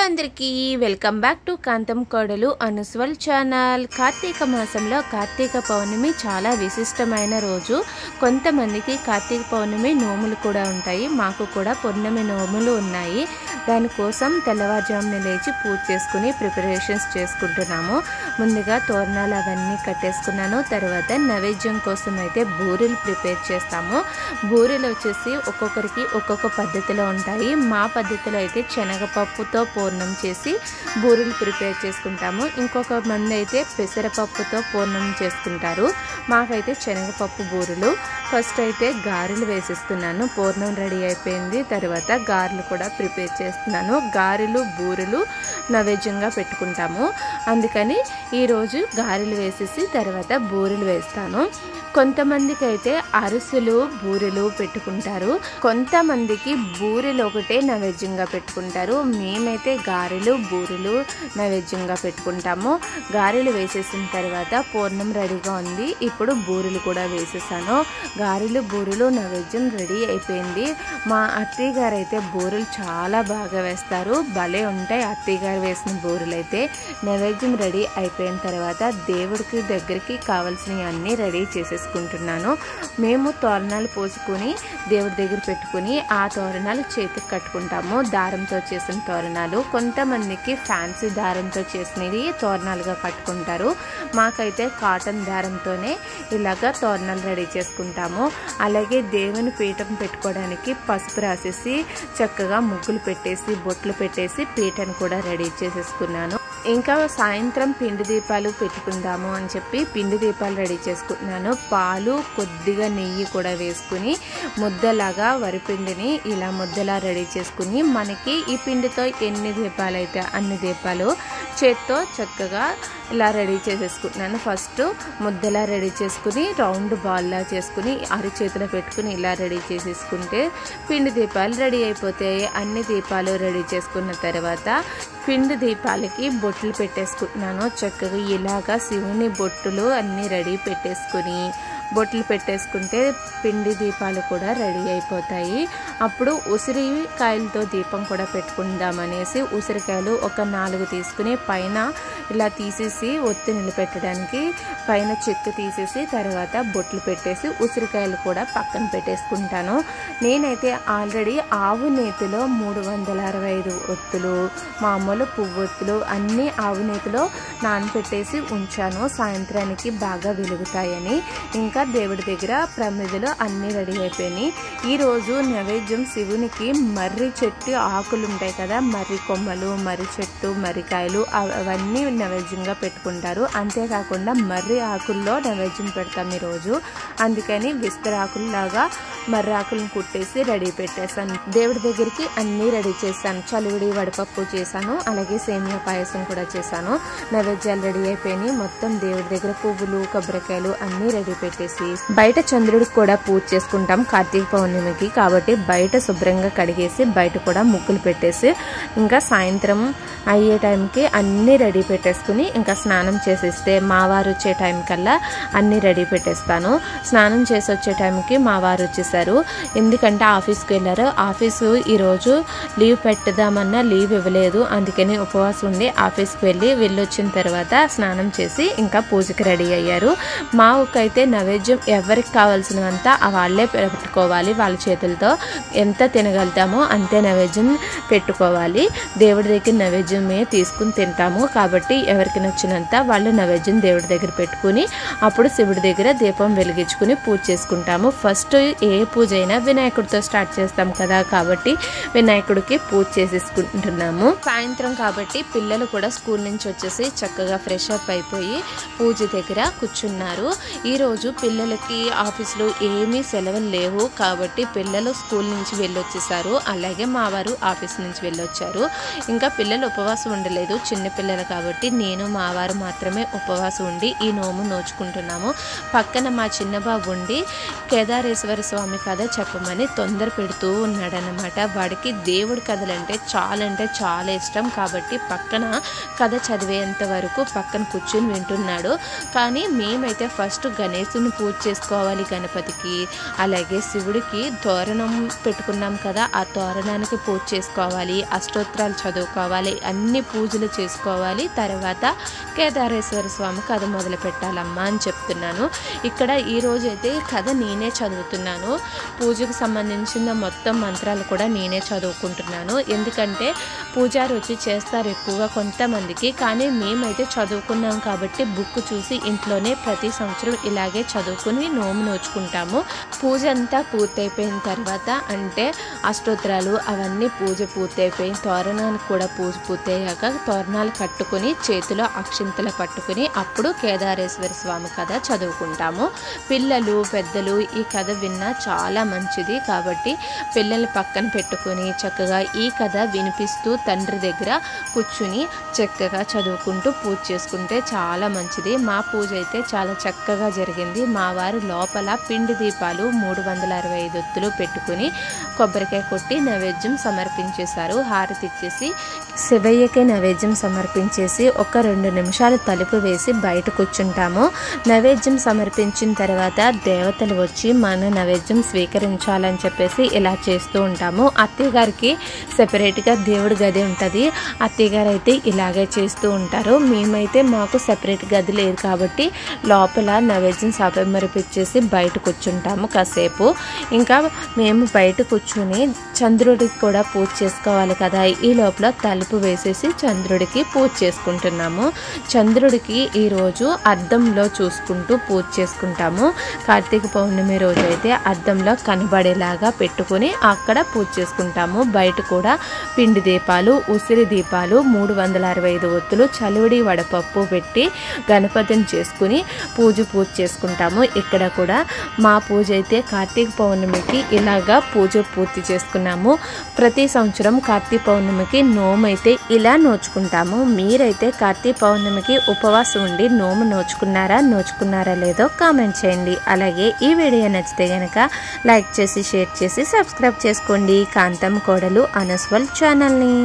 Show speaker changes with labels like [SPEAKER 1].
[SPEAKER 1] అందరికీ welcome back to కాంతం కోడలు అనుస్వల్ channel. Karthika మాసంలో కార్తీక పౌర్ణమి చాలా విశిష్టమైన రోజు. కొంతమందికి కార్తీక పౌర్ణమి నోములు కూడా ఉంటాయి, మాకు కూడా పౌర్ణమి నోములు ఉన్నాయి. దానికోసం తెల్లవారుజామున లేచి పూజ చేసుకుని ప్రిపరేషన్స్ చేసుకుంటున్నాము. ముందుగా తోరణాలు అవన్నీ కట్టేసుకున్నాను. తర్వాత నైవేద్యం కోసం అయితే బూరెలు ప్రిపేర్ చేస్తాము. బూరెలు వచ్చేసి ఒక్కొక్కరికి ఒక్కొక్క పద్ధతిలో ఉంటాయి. మా పద్ధతిలో అయితే శనగపప్పుతో పూర్ణం చేసి బూరెలు ప్రిపేర్ చేసుకుంటాము. ఇంకొక మంది అయితే పెసరపప్పుతో పూర్ణం చేసుకుంటారు. మాకైతే శనగపప్పు బూరెలు. ఫస్ట్ అయితే గారెలు వేసిస్తున్నాను. పూర్ణం రెడీ అయిపోయింది. తర్వాత గారెలు కూడా ప్రిపేర్ చేస్తున్నాను. గారెలు బూరెలు నైవేద్యంగా పెట్టుకుంటాము. అందుకని ఈరోజు గారెలు వేసేసి తర్వాత బూరెలు వేస్తాను. కొంతమందికి అయితే అరిసెలు బూరెలు పెట్టుకుంటారు. కొంతమందికి బూరెలు ఒకటే నైవేద్యంగా పెట్టుకుంటారు. మేమైతే గారెలు బూరెలు నైవేద్యంగా పెట్టుకుంటాము. గారెలు వేసేసిన తర్వాత పూర్ణం రెడీగా ఉంది. ఇప్పుడు బూరెలు కూడా వేసేసాను. గారెలు బూరెలు నైవేద్యం రెడీ అయిపోయింది. మా అత్తయ్య గారు అయితే బూరెలు చాలా బాగా వేస్తారు, భలే ఉంటాయి. అత్తయ్య గారు వేసిన బూరెలు అయితే నైవేద్యం రెడీ అయిపోయిన తర్వాత దేవుడికి దగ్గరికి కావాల్సినవి అన్నీ రెడీ చేసేసుకుంటున్నాను. మేము తోరణాలు పోసుకొని దేవుడి దగ్గర పెట్టుకుని ఆ తోరణాలు చేతికి కట్టుకుంటాము. దారంతో చేసిన తోరణాలు. కొంతమందికి ఫ్యాన్సీ దారంతో చేసినవి తోరణాలుగా కట్టుకుంటారు. మాకైతే కాటన్ దారంతోనే ఇలాగా తోరణాలు రెడీ చేసుకుంటాము. అలాగే దేవుని పీఠం పెట్టుకోవడానికి పసుపు రాసేసి చక్కగా ముగ్గులు పెట్టేసి బొట్లు పెట్టేసి పీఠను కూడా రెడీ చేసేసుకున్నాను. ఇంకా సాయంత్రం పిండి దీపాలు పెట్టుకుందాము అని చెప్పి పిండి దీపాలు రెడీ చేసుకుంటున్నాను. పాలు కొద్దిగా నెయ్యి కూడా వేసుకుని ముద్దలాగా వరిపిండిని ఇలా ముద్దలా రెడీ చేసుకుని మనకి ఈ పిండితో ఎన్ని దీపాలు అయితే అన్ని దీపాలు చేత్తో చక్కగా ఇలా రెడీ చేసేసుకుంటున్నాను. ఫస్ట్ ముద్దలా రెడీ చేసుకుని రౌండ్ బాల్లా చేసుకుని అరిచేతిలో పెట్టుకుని ఇలా రెడీ చేసేసుకుంటే పిండి దీపాలు రెడీ అయిపోతాయి. అన్ని దీపాలు రెడీ చేసుకున్న తర్వాత పిండి దీపాలకి బొట్లు పెట్టేసుకుంటున్నాను. చక్కగా ఇలాగా శివుని బొట్టులు అన్నీ రెడీ పెట్టేసుకుని బొట్లు పెట్టేసుకుంటే పిండి దీపాలు కూడా రెడీ అయిపోతాయి. అప్పుడు ఉసిరికాయలతో దీపం కూడా పెట్టుకుందామనేసి ఉసిరికాయలు ఒక 4 తీసుకుని పైన ఇలా తీసేసి ఒత్తి నిలబెట్టడానికి పైన చెక్కు తీసేసి తర్వాత బొట్లు పెట్టేసి ఉసిరికాయలు కూడా పక్కన పెట్టేసుకుంటాను. నేనైతే ఆల్రెడీ ఆవు నేతిలో 365 ఒత్తులు మామూలు పువ్వొత్తులు అన్నీ ఆవు నేతిలో నానబెట్టేసి ఉంచాను. సాయంత్రానికి బాగా వెలుగుతాయని. ఇంకా దేవుడి దగ్గర ప్రమిదలు అన్నీ రెడీ అయిపోయినాయి. ఈరోజు నైవేద్యం శివునికి మర్రి చెట్టు ఆకులు ఉంటాయి కదా, మర్రి కొమ్మలు, మర్రి చెట్టు, మర్రికాయలు అవన్నీ నైవేద్యంగా పెట్టుకుంటారు. అంతేకాకుండా మర్రి ఆకుల్లో నైవేద్యం పెడతాం ఈరోజు. అందుకని విస్తరాకుల్లాగా మర్రి ఆకులను కుట్టేసి రెడీ పెట్టేశాను. దేవుడి దగ్గరికి అన్నీ రెడీ చేశాను. చలివిడి వడపప్పు చేశాను, అలాగే సేమియా పాయసం కూడా చేశాను. నైవేద్యాలు రెడీ అయిపోయినాయి. మొత్తం దేవుడి దగ్గర పువ్వులు కొబ్బరికాయలు అన్నీ రెడీ పెట్టేసి బయట చంద్రుడికి కూడా పూజ చేసుకుంటాం కార్తీక పౌర్ణమికి. కాబట్టి బయట శుభ్రంగా కడిగేసి బయట కూడా ముగ్గులు పెట్టేసి ఇంకా సాయంత్రం అయ్యే టైంకి అన్నీ రెడీ పెట్టేసుకుని ఇంకా స్నానం చేసేస్తే మా వారు వచ్చే టైం కల్లా అన్నీ రెడీ పెట్టేస్తాను. స్నానం చేసి వచ్చే టైంకి మా వారు వచ్చేసారు. ఎందుకంటే ఆఫీస్కి వెళ్ళారు. ఆఫీసు ఈరోజు లీవ్ పెట్టదామన్నా లీవ్ ఇవ్వలేదు. అందుకని ఉపవాసం ఉండి ఆఫీస్కి వెళ్ళొచ్చిన తర్వాత స్నానం చేసి ఇంకా పూజకి రెడీ అయ్యారు. మా ఊకైతే నైవేద్యం ఎవరికి కావాల్సినంత వాళ్ళే పెట్టుకోవాలి. వాళ్ళ చేతులతో ఎంత తినగలుగుతామో అంతే నైవేద్యం పెట్టుకోవాలి. దేవుడి దగ్గర నైవేద్యమే తీసుకుని తింటాము. కాబట్టి ఎవరికి నచ్చినంత వాళ్ళు నైవేద్యం దేవుడి దగ్గర పెట్టుకుని అప్పుడు శివుడి దగ్గర దీపం వెలిగించుకుని పూజ చేసుకుంటాము. ఫస్ట్ ఏ పూజ అయినా వినాయకుడితో స్టార్ట్ చేస్తాం కదా, కాబట్టి వినాయకుడికి పూజ చేసేసుకుంటున్నాము. సాయంత్రం కాబట్టి పిల్లలు కూడా స్కూల్ నుంచి వచ్చేసి చక్కగా ఫ్రెష్ అప్ అయిపోయి పూజ దగ్గర కూర్చున్నారు. ఈరోజు పిల్లలకి ఆఫీసులో ఏమీ సెలవులు లేవు కాబట్టి పిల్లలు స్కూల్ నుంచి వెళ్ళొచ్చేసారు. అలాగే మా వారు ఆఫీస్ నుంచి వెళ్ళొచ్చారు. ఇంకా పిల్లలు ఉపవాసం ఉండలేదు, చిన్న పిల్లలు కాబట్టి నేను మా వారు మాత్రమే ఉపవాసం ఉండి ఈ నోము నోచుకుంటున్నాము. పక్కన మా చిన్నబాబు ఉండి కేదారేశ్వర స్వామి కథ చెప్పమని తొందర పెడుతూ ఉన్నాడనమాట. వాడికి దేవుడి కథలంటే చాలా ఇష్టం. కాబట్టి పక్కన కథ చదివేంత వరకు పక్కన కూర్చుని వింటున్నాడు. కానీ మేమైతే ఫస్ట్ గణేశుని పూజ చేసుకోవాలి గణపతికి, అలాగే శివుడికి తోరణం పెట్టుకున్నాం కదా, ఆ తోరణానికి పూజ చేసుకోవాలి, అష్టోత్తరాలు చదువుకోవాలి, అన్ని పూజలు చేసుకోవాలి, తర్వాత కేదారేశ్వర స్వామి కథ మొదలు పెట్టాలమ్మా అని చెప్తున్నాను. ఇక్కడ ఈరోజు అయితే కథ నేనే చదువుతున్నాను. పూజకు సంబంధించిన మొత్తం మంత్రాలు కూడా నేనే చదువుకుంటున్నాను. ఎందుకంటే పూజారి వచ్చి చేస్తారు ఎక్కువగా కొంతమందికి, కానీ మేమైతే చదువుకున్నాం కాబట్టి బుక్ చూసి ఇంట్లోనే ప్రతి సంవత్సరం ఇలాగే చదువుకుని నోము నోచుకుంటాము. పూజ అంతా పూర్తయిపోయిన తర్వాత, అంటే అష్టోత్తరాలు అవన్నీ పూజ పూర్తయిపోయి తోరణానికి కూడా పూజ పూర్తయ్యాక తోరణాలు కట్టుకుని చేతిలో అక్షింతలు పట్టుకుని అప్పుడు కేదారేశ్వర స్వామి కథ చదువుకుంటాము. పిల్లలు పెద్దలు ఈ కథ విన్నా చాలా మంచిది కాబట్టి పిల్లల్ని పక్కన పెట్టుకుని చక్కగా ఈ కథ వినిపిస్తూ తండ్రి దగ్గర కూర్చుని చక్కగా చదువుకుంటూ పూజ చేసుకుంటే చాలా మంచిది. మా పూజ అయితే చాలా చక్కగా జరిగింది. మా వారు లోపల పిండి దీపాలు 365 ఒత్తులు పెట్టుకుని కొబ్బరికాయ కొట్టి నైవేద్యం సమర్పించేశారు. హారతి ఇచ్చేసి శివయ్యకి నైవేద్యం సమర్పించేసి ఒక 2 నిమిషాలు తలుపు వేసి బయట కూర్చుంటాము. నైవేద్యం సమర్పించిన తర్వాత దేవతలు వచ్చి మన నైవేద్యం స్వీకరించాలని చెప్పేసి ఇలా చేస్తూ ఉంటాము. అత్తయ్య గారికి సెపరేట్గా దేవుడి గది ఉంటుంది. అత్తయ్య గారు అయితే ఇలాగే చేస్తూ ఉంటారు. మేమైతే మాకు సెపరేట్ గది లేదు కాబట్టి లోపల నైవేద్యం సమర్పించేసి బయట కూర్చుంటాము కాసేపు. ఇంకా మేము బయట కూర్చుని చంద్రుడికి కూడా పూజ చేసుకోవాలి కదా, ఈ లోపల తలుపు వేసేసి చంద్రుడికి పూజ చేసుకుంటున్నాము. చంద్రుడికి ఈరోజు అద్దంలో చూసుకుంటూ పూజ చేసుకుంటాము. కార్తీక పౌర్ణమి రోజు అయితే అద్దంలో కనబడేలాగా పెట్టుకుని అక్కడ పూజ చేసుకుంటాము. బయట కూడా పిండి దీపాలు, ఉసిరి దీపాలు, 365 ఒత్తులు, చలివిడి వడపప్పు పెట్టి గణపతిని చేసుకుని పూజ చేసుకుంటాము. ఇక్కడ కూడా మా పూజ అయితే కార్తీక పౌర్ణమికి ఇలాగా పూజ పూర్తి చేసుకున్నాము. ప్రతి సంవత్సరం కార్తీక పౌర్ణమికి నోము అయితే ఇలా నోచుకుంటాము. మీరైతే కార్తీక పౌర్ణమికి ఉపవాసం ఉండి నోము నోచుకున్నారా లేదో కామెంట్ చేయండి. అలాగే ఈ వీడియో నచ్చితే కనుక లైక్ చేసి షేర్ చేసి సబ్స్క్రైబ్ చేసుకోండి కాంతం కోడలు అనస్వల్ ఛానల్ని.